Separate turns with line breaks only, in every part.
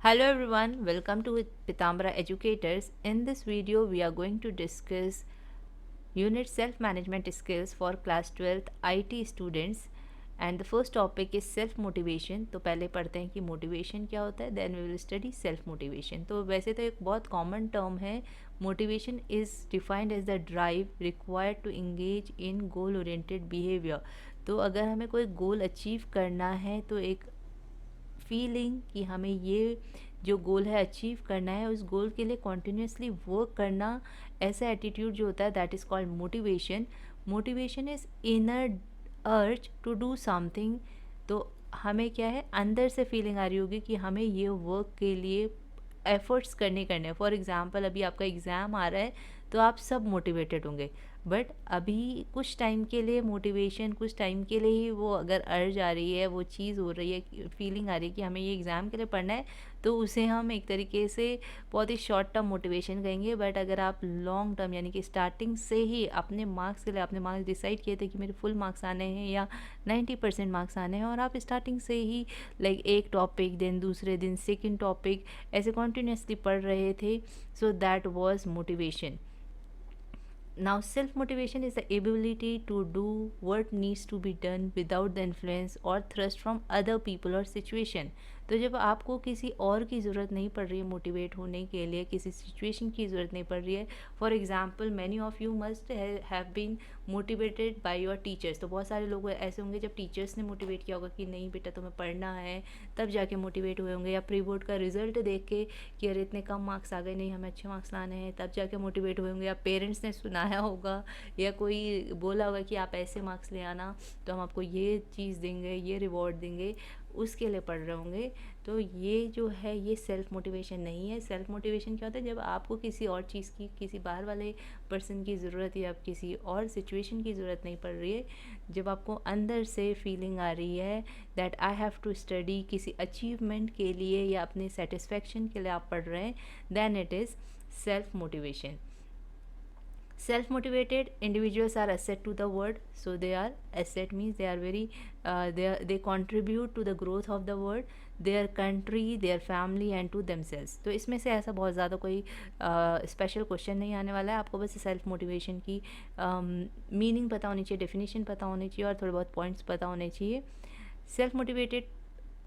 Hello everyone, welcome to Pitambara Educators. In this video, we are going to discuss unit self-management skills for class 12th IT students. And the first topic is self motivation. तो पहले पढ़ते हैं कि motivation क्या होता है, then we will study self motivation. तो वैसे तो एक बहुत कॉमन टर्म है. Motivation is defined as the drive required to engage in goal oriented behaviour. तो अगर हमें कोई गोल अचीव करना है तो एक फीलिंग कि हमें ये जो गोल है अचीव करना है, उस गोल के लिए कॉन्टिन्यूसली वर्क करना, ऐसा एटीट्यूड जो होता है that is called motivation. Motivation is inner urge to do something. तो हमें क्या है, अंदर से फीलिंग आ रही होगी कि हमें ये वर्क के लिए एफ़र्ट्स करने हैं. फॉर एग्ज़ाम्पल अभी आपका एग्ज़ाम आ रहा है तो आप सब मोटिवेटेड होंगे, बट अभी कुछ टाइम के लिए मोटिवेशन, कुछ टाइम के लिए ही वो अगर अर्ज आ रही है, वो चीज़ हो रही है, फीलिंग आ रही है कि हमें ये एग्ज़ाम के लिए पढ़ना है, तो उसे हम एक तरीके से बहुत ही शॉर्ट टर्म मोटिवेशन कहेंगे. बट अगर आप लॉन्ग टर्म यानी कि स्टार्टिंग से ही अपने मार्क्स के लिए आपने मार्क्स डिसाइड किए थे कि मेरे फुल मार्क्स आने हैं या 90% मार्क्स आने हैं, और आप स्टार्टिंग से ही लाइक एक टॉपिक, दिन दूसरे दिन सेकेंड टॉपिक, ऐसे कॉन्टीन्यूसली पढ़ रहे थे, so that was motivation. Now, self motivation is the ability to do what needs to be done without the influence or thrust from other people or situation. तो जब आपको किसी और की ज़रूरत नहीं पड़ रही है मोटिवेट होने के लिए, किसी सिचुएशन की ज़रूरत नहीं पड़ रही है. For example many of you must have been motivated by your teachers. तो बहुत सारे लोग ऐसे होंगे जब टीचर्स ने मोटिवेट किया होगा कि नहीं बेटा तुम्हें पढ़ना है, तब जाके मोटिवेट हुए होंगे. या प्री बोर्ड का रिजल्ट देख के कि अरे इतने कम मार्क्स आ गए, नहीं हमें अच्छे मार्क्स लाने हैं, तब जाके मोटिवेट हुए होंगे. या पेरेंट्स ने सुनाया होगा या कोई बोला होगा कि आप ऐसे मार्क्स ले आना तो हम आपको ये चीज़ देंगे, ये रिवॉर्ड देंगे, उसके लिए पढ़ रहे होंगे. तो ये जो है ये सेल्फ मोटिवेशन नहीं है. सेल्फ मोटिवेशन क्या होता है, जब आपको किसी और चीज़ की, किसी बाहर वाले पर्सन की ज़रूरत या किसी और सिचुएशन की ज़रूरत नहीं पड़ रही है, जब आपको अंदर से फीलिंग आ रही है that I have to study, किसी अचीवमेंट के लिए या अपने सेटिस्फेक्शन के लिए आप पढ़ रहे हैं, then it is self motivation. Self-motivated individuals are asset to the world. So they are asset means they are very they contribute to the growth of the world, their country, their family and to themselves. तो इसमें से ऐसा बहुत ज़्यादा कोई special question नहीं आने वाला है. आपको बस सेल्फ मोटिवेशन की मीनिंग पता होनी चाहिए, डेफिनेशन पता होनी चाहिए और थोड़े बहुत पॉइंट्स पता होने चाहिए. Self motivated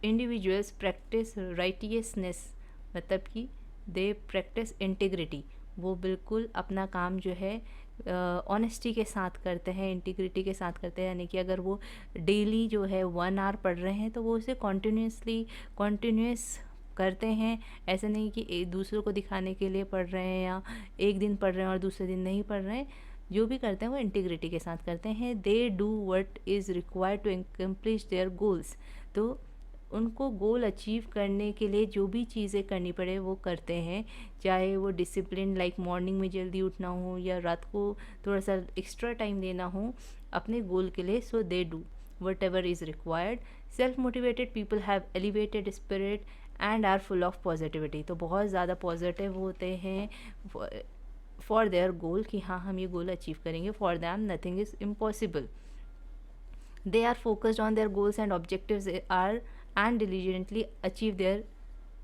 individuals practice righteousness, मतलब कि दे प्रैक्टिस इंटीग्रिटी. वो बिल्कुल अपना काम जो है ऑनेस्टी के साथ करते हैं, इंटीग्रिटी के साथ करते हैं. यानी कि अगर वो डेली जो है 1 आवर पढ़ रहे हैं तो वो उसे कॉन्टीन्यूस करते हैं. ऐसे नहीं कि एक दूसरों को दिखाने के लिए पढ़ रहे हैं या एक दिन पढ़ रहे हैं और दूसरे दिन नहीं पढ़ रहे हैं. जो भी करते हैं वो इंटीग्रिटी के साथ करते हैं. They do what is required to accomplish their goals. तो उनको गोल अचीव करने के लिए जो भी चीज़ें करनी पड़े वो करते हैं, चाहे वो डिसिप्लिन लाइक मॉर्निंग में जल्दी उठना हो या रात को थोड़ा सा एक्स्ट्रा टाइम देना हो अपने गोल के लिए. So they do whatever is required. Self motivated people have elevated spirit and are full of positivity. तो बहुत ज़्यादा पॉजिटिव होते हैं फॉर देयर गोल कि हाँ हम ये गोल अचीव करेंगे. For them nothing is impossible. They are focused on their goals and objectives are and diligently achieve their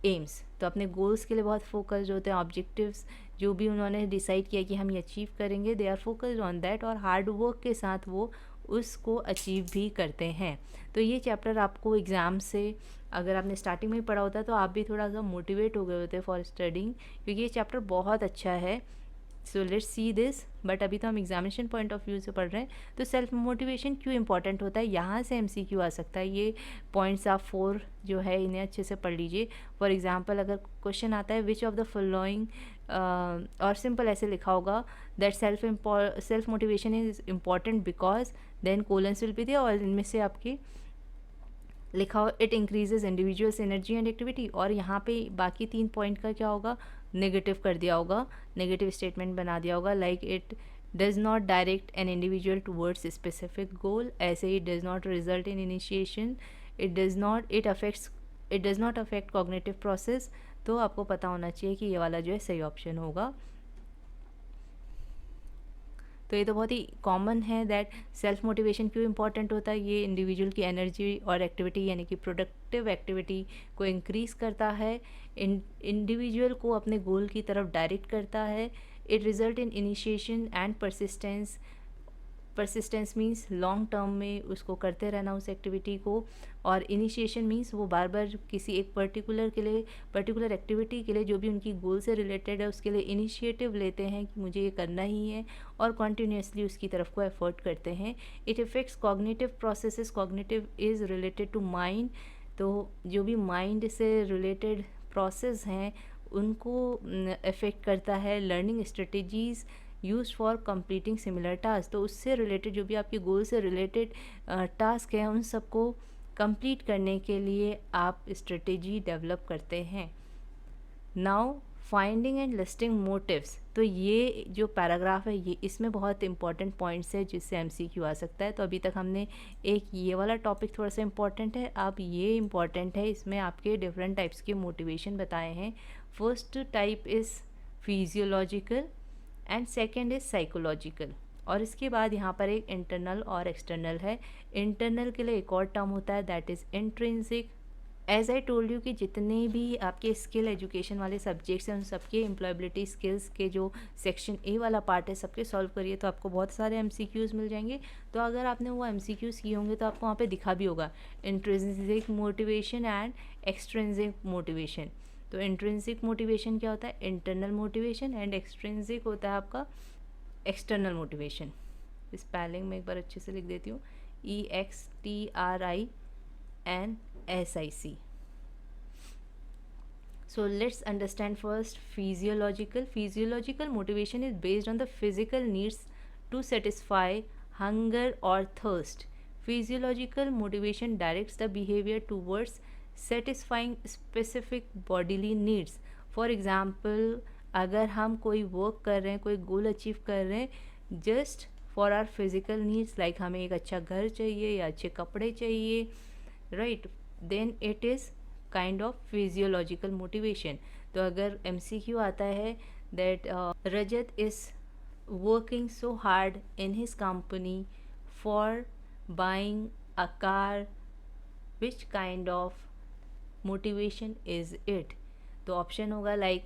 aims. तो अपने गोल्स के लिए बहुत फोकस्ड होते हैं. ऑब्जेक्टिव्स जो भी उन्होंने डिसाइड किया कि हम ये अचीव करेंगे, they are focused on that, और हार्ड वर्क के साथ वो उसको अचीव भी करते हैं. तो ये चैप्टर आपको एग्ज़ाम से अगर आपने स्टार्टिंग में ही पढ़ा होता तो आप भी थोड़ा सा मोटिवेट हो गए होते फॉर स्टडिंग, क्योंकि ये चैप्टर बहुत अच्छा है. So let's see this. But अभी तो हम एग्जामिनेशन पॉइंट ऑफ व्यू से पढ़ रहे हैं. तो सेल्फ मोटिवेशन क्यों इंपॉर्टेंट होता है, यहाँ से MCQ आ सकता है. ये पॉइंट्स आप 4 जो है इन्हें अच्छे से पढ़ लीजिए. फॉर एग्जांपल अगर क्वेश्चन आता है विच ऑफ द फॉलोइंग, और सिंपल ऐसे लिखा होगा that self motivation is important because, then colons will be there, और इनमें से आपकी लिखा हो it increases individual's energy and activity. और यहाँ पे बाकी 3 पॉइंट का क्या होगा, नेगेटिव कर दिया होगा, नेगेटिव स्टेटमेंट बना दिया होगा. Like it does not direct an individual towards specific goal. ऐसे ही does not result in initiation. It does not affect cognitive process. तो आपको पता होना चाहिए कि ये वाला जो है सही ऑप्शन होगा. तो ये तो बहुत ही कॉमन है दैट सेल्फ मोटिवेशन क्यों इम्पॉर्टेंट होता है। ये इंडिविजुअल की एनर्जी और एक्टिविटी यानी कि प्रोडक्टिव एक्टिविटी को इंक्रीज़ करता है, इंडिविजुअल को अपने गोल की तरफ डायरेक्ट करता है। It result in initiation and persistence. Persistence means long term में उसको करते रहना उस एक्टिविटी को, और इनिशिएशन मीन्स वो बार बार किसी एक पर्टिकुलर एक्टिविटी के लिए जो भी उनकी गोल से रिलेटेड है उसके लिए इनिशिएटिव लेते हैं कि मुझे ये करना ही है, और कॉन्टीन्यूसली उसकी तरफ को एफर्ट करते हैं। It affects cognitive processes. Cognitive is related to mind, तो जो भी माइंड से रिलेटेड प्रोसेस हैं उनको अफेक्ट करता है। Learning strategies use for completing similar task, तो उससे रिलेटेड जो भी आपके गोल से रिलेटेड टास्क हैं उन सबको कंप्लीट करने के लिए आप स्ट्रेटेजी डेवलप करते हैं। Now finding and listing motives, तो ये जो पैराग्राफ है ये इसमें बहुत इंपॉर्टेंट पॉइंट्स है जिससे एमसीक्यू आ सकता है। तो अभी तक हमने एक ये वाला टॉपिक थोड़ा सा इंपॉर्टेंट है, अब ये इंपॉर्टेंट है, इसमें आपके डिफरेंट टाइप्स के मोटिवेशन बताए हैं। First type is physiological and second is psychological, और इसके बाद यहाँ पर एक इंटरनल और एक्सटर्नल है। इंटरनल के लिए एक और टर्म होता है that is intrinsic. As I told you कि जितने भी आपके स्किल एजुकेशन वाले सब्जेक्ट्स हैं उन सबके एम्प्लॉयबिलिटी स्किल्स के जो सेक्शन ए वाला पार्ट है सबके सॉल्व करिए तो आपको बहुत सारे एमसीक्यूज़ मिल जाएंगे। तो अगर आपने वो एमसीक्यूज़ किए होंगे तो आपको वहाँ पे दिखा भी होगा intrinsic motivation and extrinsic motivation. तो इंट्रिंसिक मोटिवेशन क्या होता है, इंटरनल मोटिवेशन, एंड एक्सट्रिंसिक होता है आपका एक्सटर्नल मोटिवेशन। स्पेलिंग में एक बार अच्छे से लिख देती हूँ, EXTRINSIC। So let's understand first physiological. Physiological motivation is based on the physical needs to satisfy hunger or thirst. Physiological motivation directs the behavior towards satisfying specific bodily needs. For example, अगर हम कोई work कर रहे हैं, कोई goal achieve कर रहे हैं just for our physical needs, like हमें एक अच्छा घर चाहिए या अच्छे कपड़े चाहिए, right, then it is kind of physiological motivation. तो अगर MCQ आता है that Rajat is working so hard in his company for buying a car, which kind of motivation is it. तो ऑप्शन होगा लाइक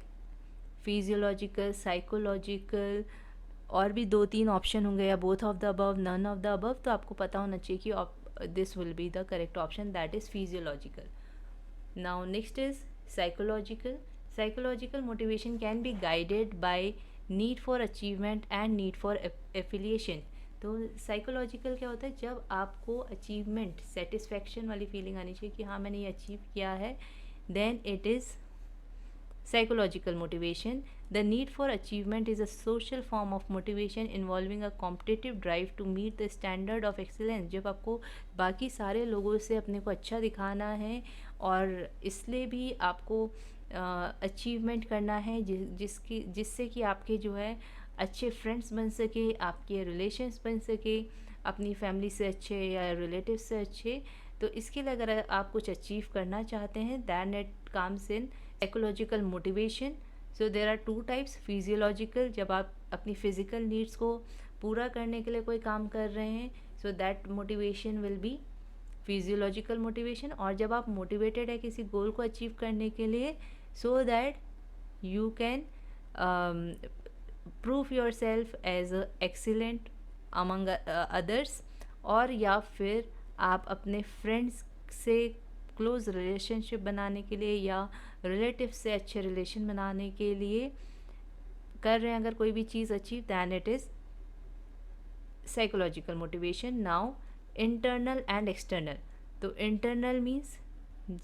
फिजियोलॉजिकल, साइकोलॉजिकल, और भी 2-3 option होंगे, या both of the above, none of the above. तो आपको पता होना चाहिए कि this will be the correct option, that is physiological. Now next is psychological. Psychological motivation can be guided by need for achievement and need for affiliation. तो psychological क्या होता है, जब आपको अचीवमेंट सेटिस्फैक्शन वाली फीलिंग आनी चाहिए कि हाँ मैंने ये अचीव किया है, then it is psychological motivation. The need for achievement is a social form of motivation involving a competitive drive to meet the standard of excellence. जब आपको बाकी सारे लोगों से अपने को अच्छा दिखाना है और इसलिए भी आपको अचीवमेंट करना है जिससे कि आपके जो है अच्छे फ्रेंड्स बन सके, आपके रिलेशंस बन सके, अपनी फैमिली से अच्छे या रिलेटिव से अच्छे। तो इसके लिए अगर आप कुछ अचीव करना चाहते हैं then it comes in psychological motivation. So there are 2 types, physiological, जब आप अपनी फिजिकल नीड्स को पूरा करने के लिए कोई काम कर रहे हैं, so that motivation will be physiological motivation. और जब आप मोटिवेटेड है किसी गोल को अचीव करने के लिए, so that you can prove yourself as excellent among others, और या फिर आप अपने फ्रेंड्स से क्लोज रिलेशनशिप बनाने के लिए या रिलेटिव से अच्छे रिलेशन बनाने के लिए कर रहे हैं अगर कोई भी चीज़ achieve, then it is psychological motivation. Now internal and external. तो इंटरनल मीन्स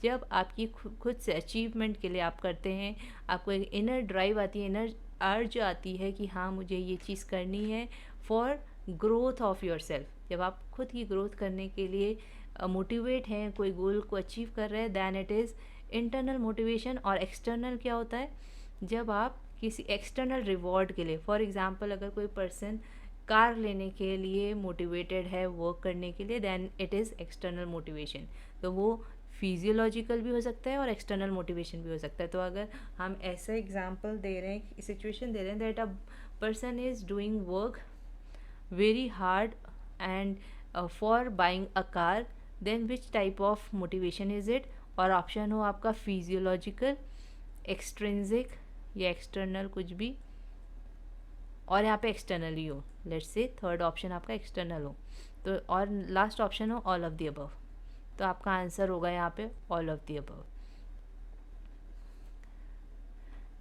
जब आपकी खुद से अचीवमेंट के लिए आप करते हैं, आपको एक इनर ड्राइव आती है, इनर अर्ज आती है कि हाँ मुझे ये चीज़ करनी है for growth of your self. जब आप खुद की ग्रोथ करने के लिए मोटिवेट हैं, कोई गोल को अचीव कर रहे हैं, then it is internal motivation. और एक्सटर्नल क्या होता है, जब आप किसी एक्सटर्नल रिवॉर्ड के लिए, फॉर एग्जांपल अगर कोई पर्सन कार लेने के लिए मोटिवेटेड है वर्क करने के लिए, then it is external motivation. तो वो फिजियोलॉजिकल भी हो सकता है और एक्सटर्नल मोटिवेशन भी हो सकता है। तो अगर हम ऐसा एग्जांपल दे रहे हैं, सिचुएशन दे रहे हैं that a person is doing work very hard and for buying a car, then which type of motivation is it? और ऑप्शन हो आपका फिजियोलॉजिकल, एक्सट्रिंसिक या एक्सटर्नल कुछ भी, और यहाँ पे एक्सटर्नल ही हो, लेट्स से थर्ड ऑप्शन आपका एक्सटर्नल हो, तो और लास्ट ऑप्शन हो ऑल ऑफ द अबव, तो आपका आंसर होगा यहाँ पे all of the above.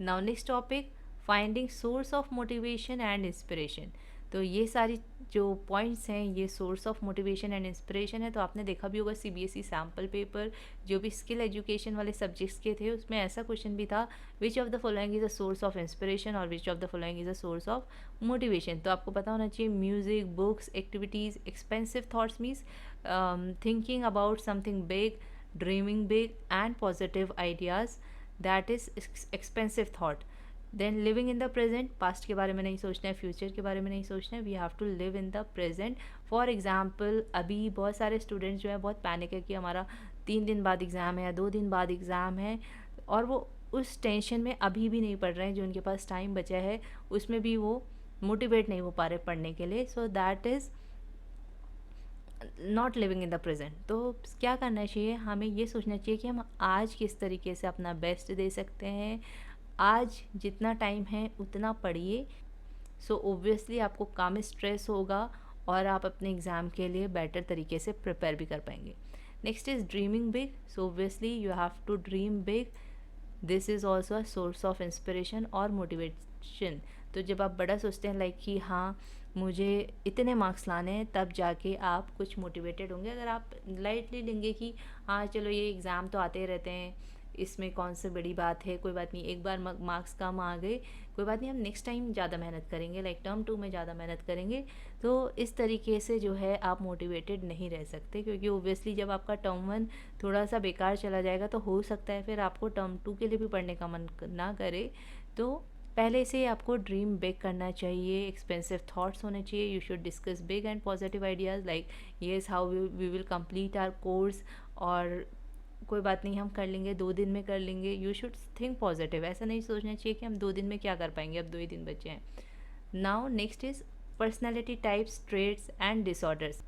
Now next topic, finding source of motivation and inspiration. तो ये सारी जो पॉइंट्स हैं ये source of motivation and inspiration है. तो आपने देखा भी होगा सीबीएसई सैम्पल पेपर जो भी स्किल एजुकेशन वाले सब्जेक्ट्स के थे उसमें ऐसा क्वेश्चन भी था, which of the following is a source of inspiration और which of the following is a source of motivation. तो आपको पता होना चाहिए music, books, activities, expensive thoughts means thinking about something big, dreaming big and positive ideas, that is expensive thought. Then living in the present, past के बारे में नहीं सोचना है, फ्यूचर के बारे में नहीं सोचना है, we have to live in the present. For example अभी बहुत सारे स्टूडेंट्स जो है बहुत पैनिक है कि हमारा 3 दिन बाद एग्ज़ाम है या 2 दिन बाद एग्ज़ाम है, और वो उस टेंशन में अभी भी नहीं पढ़ रहे हैं, जो उनके पास टाइम बचा है उसमें भी वो मोटिवेट नहीं हो पा रहे पढ़ने के लिए. So that is not living in the present. तो क्या करना चाहिए, हमें ये सोचना चाहिए कि हम आज किस तरीके से अपना बेस्ट दे सकते हैं, आज जितना टाइम है उतना पढ़िए. सो ओब्वियसली आपको कम स्ट्रेस होगा और आप अपने एग्ज़ाम के लिए बेटर तरीके से प्रिपेयर भी कर पाएंगे. Next is dreaming big. So obviously you have to dream big. This is also a source of inspiration और मोटिवेशन. तो जब आप बड़ा सोचते हैं लाइक कि हाँ मुझे इतने मार्क्स लाने हैं, तब जाके आप कुछ मोटिवेटेड होंगे. अगर आप लाइटली लेंगे कि हाँ चलो ये एग्ज़ाम तो आते रहते हैं, इसमें कौन सी बड़ी बात है, कोई बात नहीं, एक बार मार्क्स कम आ गए कोई बात नहीं, हम नेक्स्ट टाइम ज़्यादा मेहनत करेंगे, लाइक टर्म 2 में ज़्यादा मेहनत करेंगे. तो इस तरीके से जो है आप मोटिवेटेड नहीं रह सकते, क्योंकि ओब्वियसली जब आपका टर्म 1 थोड़ा सा बेकार चला जाएगा तो हो सकता है फिर आपको टर्म 2 के लिए भी पढ़ने का मन ना करे. तो पहले से आपको ड्रीम बिग करना चाहिए, एक्सपेंसिव थॉट्स होने चाहिए. You should discuss big and positive ideas like yes how we will complete our course, और कोई बात नहीं हम कर लेंगे, 2 दिन में कर लेंगे. You should think positive. ऐसा नहीं सोचना चाहिए कि हम 2 दिन में क्या कर पाएंगे, अब 2 ही दिन बचे हैं. Now next is personality types, traits and disorders.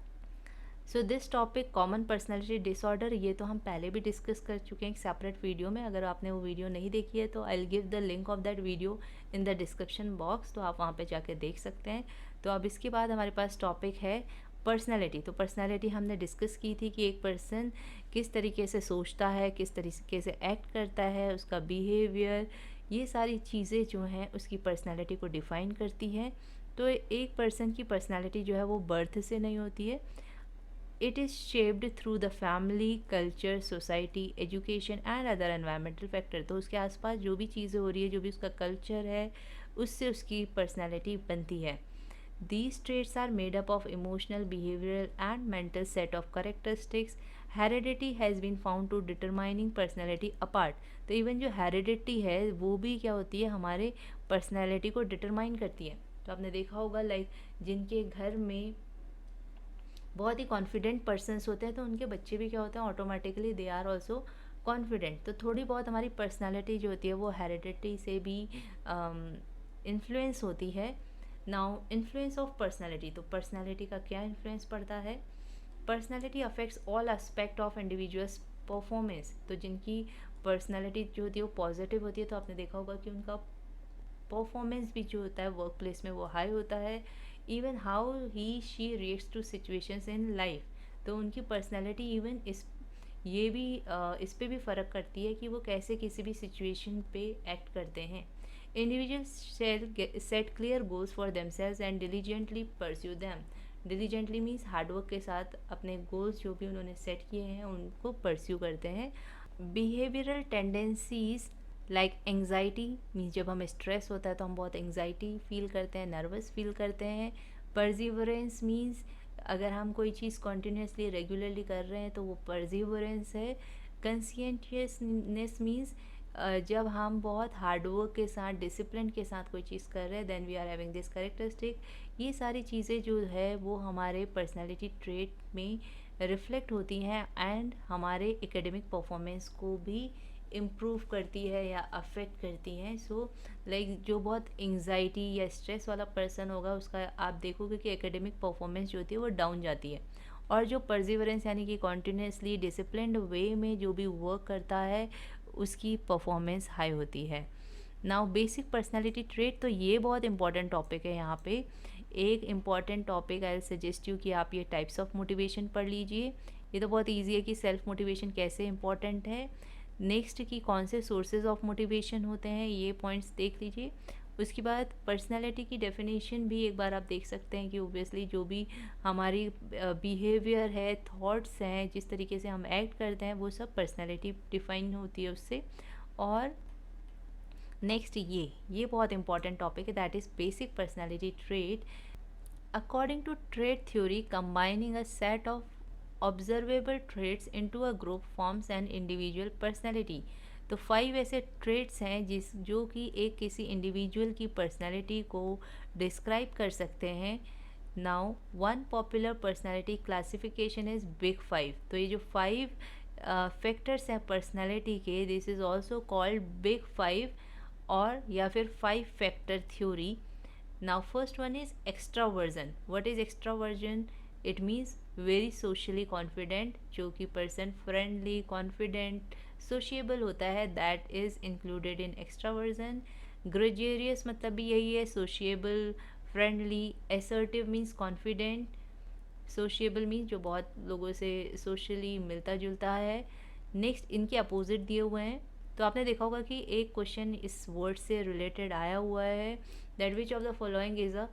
So this topic common personality disorder, ये तो हम पहले भी डिस्कस कर चुके हैं एक सेपरेट वीडियो में. अगर आपने वो वीडियो नहीं देखी है तो I will give the link of that video in the description box, तो आप वहाँ पे जाके देख सकते हैं. तो अब इसके बाद हमारे पास टॉपिक है पर्सनैलिटी. तो पर्सनैलिटी हमने डिस्कस की थी कि एक पर्सन किस तरीके से सोचता है, किस तरीके से एक्ट करता है, उसका बिहेवियर, ये सारी चीज़ें जो हैं उसकी पर्सनैलिटी को डिफ़ाइन करती हैं. तो एक पर्सन की पर्सनैलिटी जो है वो बर्थ से नहीं होती है. It is shaped through the family, culture, society, education and other environmental factor. तो उसके आसपास जो भी चीज़ें हो रही है, जो भी उसका कल्चर है, उससे उसकी पर्सनैलिटी बनती है. These traits are made up of emotional, behavioral and mental set of characteristics. Heredity has been found to determining personality apart. तो इवन जो हेरिडिटी है वो भी क्या होती है, हमारे पर्सनैलिटी को डिटरमाइन करती है. तो आपने देखा होगा लाइक जिनके घर में बहुत ही कॉन्फिडेंट पर्सन्स होते हैं तो उनके बच्चे भी क्या होते हैं, automatically they are also confident. तो थोड़ी बहुत हमारी पर्सनालिटी जो होती है वो हेरिडिटी से भी इन्फ्लुएंस होती है. Now influence of personality. तो पर्सनालिटी का क्या इन्फ्लुएंस पड़ता है, personality affects all aspect of individuals performance. तो जिनकी पर्सनालिटी जो होती है वो पॉजिटिव होती है तो आपने देखा होगा कि उनका परफॉर्मेंस भी जो होता है वर्क प्लेस में वो हाई होता है. Even how he she reacts to situations in life. तो उनकी पर्सनैलिटी इवन इस पे भी फ़र्क करती है कि वो कैसे किसी भी सिचुएशन पे एक्ट करते हैं. Individuals set clear goals for themselves and diligently pursue them. Diligently means hard work के साथ अपने गोल्स जो भी उन्होंने सेट किए हैं उनको परस्यू करते हैं. Behavioural tendencies like anxiety means जब हमें स्ट्रेस होता है तो हम बहुत एंग्जाइटी फील करते हैं, नर्वस फील करते हैं. परसिवरेंस मीन्स अगर हम कोई चीज़ कॉन्टीन्यूसली रेगुलरली कर रहे हैं तो वो परसिवरेंस है. कंसियंटियसनेस मीन्स जब हम बहुत हार्डवर्क के साथ, डिसिप्लिन के साथ कोई चीज़ कर रहे हैं, then we are having this characteristic. ये सारी चीज़ें जो है वो हमारे पर्सनैलिटी ट्रेट में रिफ्लेक्ट होती हैं एंड हमारे एकेडमिक परफॉर्मेंस को भी इम्प्रूव करती है या अफेक्ट करती हैं। सो लाइक जो बहुत एंग्जाइटी या स्ट्रेस वाला पर्सन होगा उसका आप देखोगे कि एकेडमिक परफॉर्मेंस जो होती है वो डाउन जाती है। और जो परसिवरेंस यानी कि कॉन्टिन्यूसली डिसिप्लिन्ड वे में जो भी वर्क करता है उसकी परफॉर्मेंस हाई होती है। नाउ बेसिक पर्सनालिटी ट्रेट, तो ये बहुत इंपॉर्टेंट टॉपिक है। यहाँ पे एक important topic I suggest you कि आप ये टाइप्स ऑफ मोटिवेशन पढ़ लीजिए। ये तो बहुत ईजी है कि सेल्फ मोटिवेशन कैसे इंपॉर्टेंट है। नेक्स्ट कि कौन से सोर्सेज ऑफ मोटिवेशन होते हैं, ये पॉइंट्स देख लीजिए। उसके बाद पर्सनालिटी की डेफिनेशन भी एक बार आप देख सकते हैं कि ओबियसली जो भी हमारी बिहेवियर है, थॉट्स हैं, जिस तरीके से हम एक्ट करते हैं वो सब पर्सनालिटी डिफाइन होती है उससे। और नेक्स्ट ये बहुत इंपॉर्टेंट टॉपिक है, that is basic personality trait. According to trait theory, combining a set of observable traits into a group forms an individual personality। तो 5 ऐसे ट्रेट्स हैं जो कि एक किसी इंडिविजुअल की पर्सनैलिटी को डिस्क्राइब कर सकते हैं। Now one popular personality classification is big 5। तो ये जो 5 फैक्टर्स हैं पर्सनैलिटी के, this is also called big 5 और या फिर 5 factor theory. Now first one is extraversion. What is extraversion? It means very socially confident, जो कि person friendly, confident, sociable होता है, that is included in extraversion। Gregarious मतलब भी यही है, sociable, friendly, assertive means confident, sociable means जो बहुत लोगों से socially मिलता जुलता है। नेक्स्ट इनके अपोजिट दिए हुए हैं। तो आपने देखा होगा कि एक क्वेश्चन इस वर्ड से रिलेटेड आया हुआ है, that which of the following is a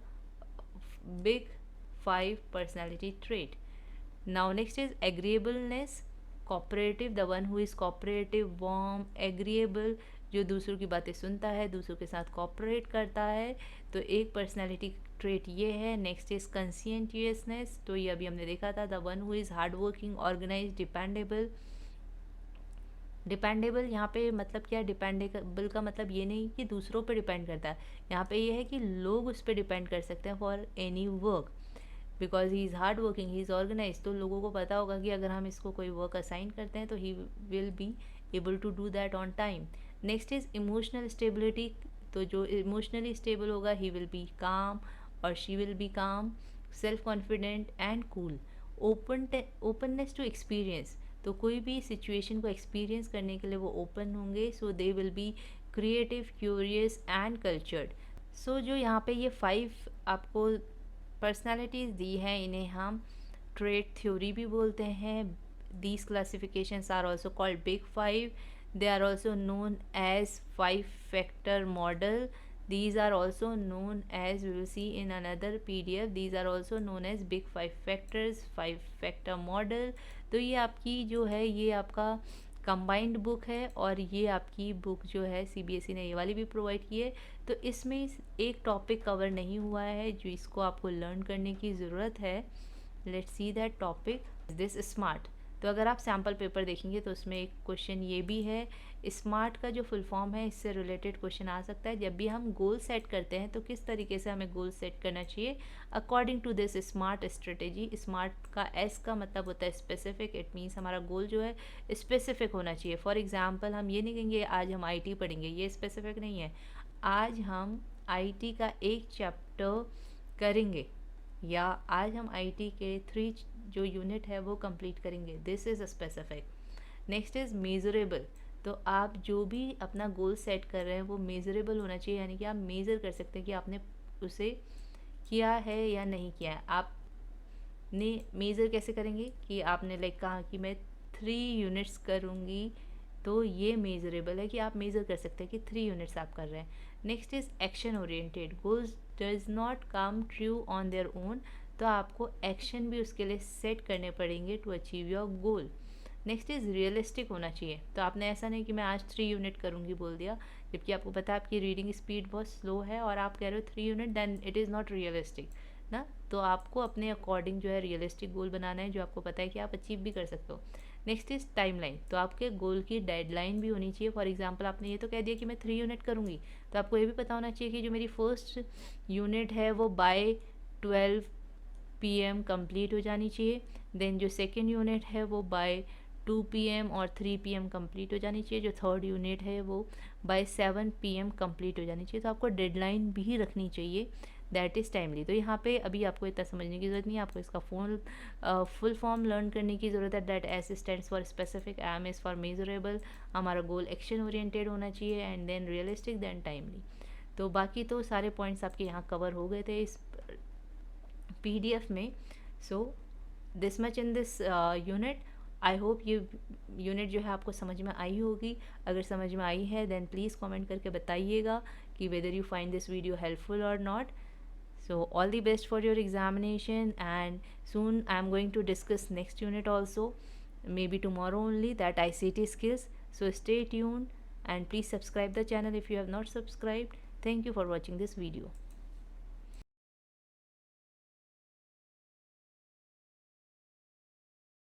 big 5 personality trait. Now next is agreeableness, cooperative, the one who is cooperative, warm, agreeable, जो दूसरों की बातें सुनता है, दूसरों के साथ कोऑपरेट करता है। तो एक पर्सनैलिटी ट्रेट ये है। नेक्स्ट इज कंसियंटियसनेस, तो ये अभी हमने देखा था, the one who is hard working, organise, dependable. Dependable यहाँ पे मतलब क्या है, डिपेंडेबल का मतलब ये नहीं कि दूसरों पे डिपेंड करता है, यहाँ पे ये है कि लोग उस पर डिपेंड कर सकते हैं for any work, because he is hard working, he is organise. तो लोगों को पता होगा कि अगर हम इसको कोई वर्क असाइन करते हैं तो he will be able to do that on time. Next is emotional stability, तो जो इमोशनली स्टेबल होगा ही विल बी काम और she will be calm, self confident and cool. Openness to experience, तो कोई भी सिचुएशन को एक्सपीरियंस करने के लिए वो ओपन होंगे। So they will be creative, curious and cultured. So जो यहाँ पे ये 5 आपको पर्सनालिटीज़ दी हैं, इन्हें हम ट्रेट थ्योरी भी बोलते हैं। These classifications are also called big 5। They are also known as 5 factor model. These are also known as, we will see in another PDF, these are also known as big 5 factors, 5 factor model। तो ये आपकी जो है ये आपका combined book है और ये आपकी बुक जो है CBSE ने ये वाली भी प्रोवाइड की है। तो इसमें एक टॉपिक कवर नहीं हुआ है जो इसको आपको लर्न करने की ज़रूरत है। Let's see that topic, this smart. तो अगर आप सैम्पल पेपर देखेंगे तो उसमें एक क्वेश्चन ये भी है, स्मार्ट का जो फुल फॉर्म है, इससे रिलेटेड क्वेश्चन आ सकता है। जब भी हम गोल सेट करते हैं तो किस तरीके से हमें गोल सेट करना चाहिए according to this SMART strategy. SMART का एस का मतलब होता है स्पेसिफिक, इट मीन्स हमारा गोल जो है स्पेसिफिक होना चाहिए। फॉर एग्जाम्पल हम ये नहीं कहेंगे आज हम IT पढ़ेंगे, ये स्पेसिफिक नहीं है। आज हम IT का एक चैप्टर करेंगे या आज हम IT के 3 जो यूनिट है वो कंप्लीट करेंगे, this is specific. Next is measurable, तो आप जो भी अपना गोल सेट कर रहे हैं वो मेजरेबल होना चाहिए, यानी कि आप मेज़र कर सकते हैं कि आपने उसे किया है या नहीं किया है। आपने मेज़र कैसे करेंगे कि आपने लाइक कहा कि मैं 3 यूनिट्स करूँगी, तो ये मेजरेबल है कि आप मेज़र कर सकते हैं कि 3 यूनिट्स आप कर रहे हैं। Next is action oriented, goals does not come true on their own, तो आपको एक्शन भी उसके लिए सेट करने पड़ेंगे to achieve your goal. Next is realistic होना चाहिए, तो आपने ऐसा नहीं कि मैं आज 3 यूनिट करूँगी बोल दिया, जबकि आपको पता है आपकी रीडिंग स्पीड बहुत स्लो है और आप कह रहे हो 3 unit, then it is not realistic ना। तो आपको अपने अकॉर्डिंग जो है रियलिस्टिक गोल बनाना है जो आपको पता है कि आप अचीव भी कर सकते हो। नेक्स्ट इज़ टाइमलाइन, तो आपके गोल की डेडलाइन भी होनी चाहिए। फॉर एग्जांपल आपने ये तो कह दिया कि मैं 3 यूनिट करूँगी, तो आपको ये भी पता होना चाहिए कि जो मेरी फर्स्ट यूनिट है वो बाय 12 PM कंप्लीट हो जानी चाहिए। देन जो सेकेंड यूनिट है वो बाय 2 PM और 3 PM कंप्लीट हो जानी चाहिए। जो थर्ड यूनिट है वो बाय 7 PM कंप्लीट हो जानी चाहिए। तो आपको डेडलाइन भी रखनी चाहिए, दैट इज़ टाइमली। तो यहाँ पे अभी आपको इतना समझने की ज़रूरत नहीं है, आपको इसका फुल फॉर्म लर्न करने की ज़रूरत है। That S stands for specific, M is for measurable, हमारा गोल एक्शन ओरिएंटेड होना चाहिए, and then realistic, then timely. तो बाकी तो सारे पॉइंट्स आपके यहाँ कवर हो गए थे इस PDF में। So this much in this unit. I hope ये यूनिट जो है आपको समझ में आई होगी। अगर समझ में आई है देन प्लीज़ कमेंट करके बताइएगा कि whether you find this video helpful और not. So all the best for your examination, and soon I am going to discuss next unit also, maybe tomorrow only, that ICT skills. So stay tuned and please subscribe the channel if you have not subscribed. Thank you for watching this video.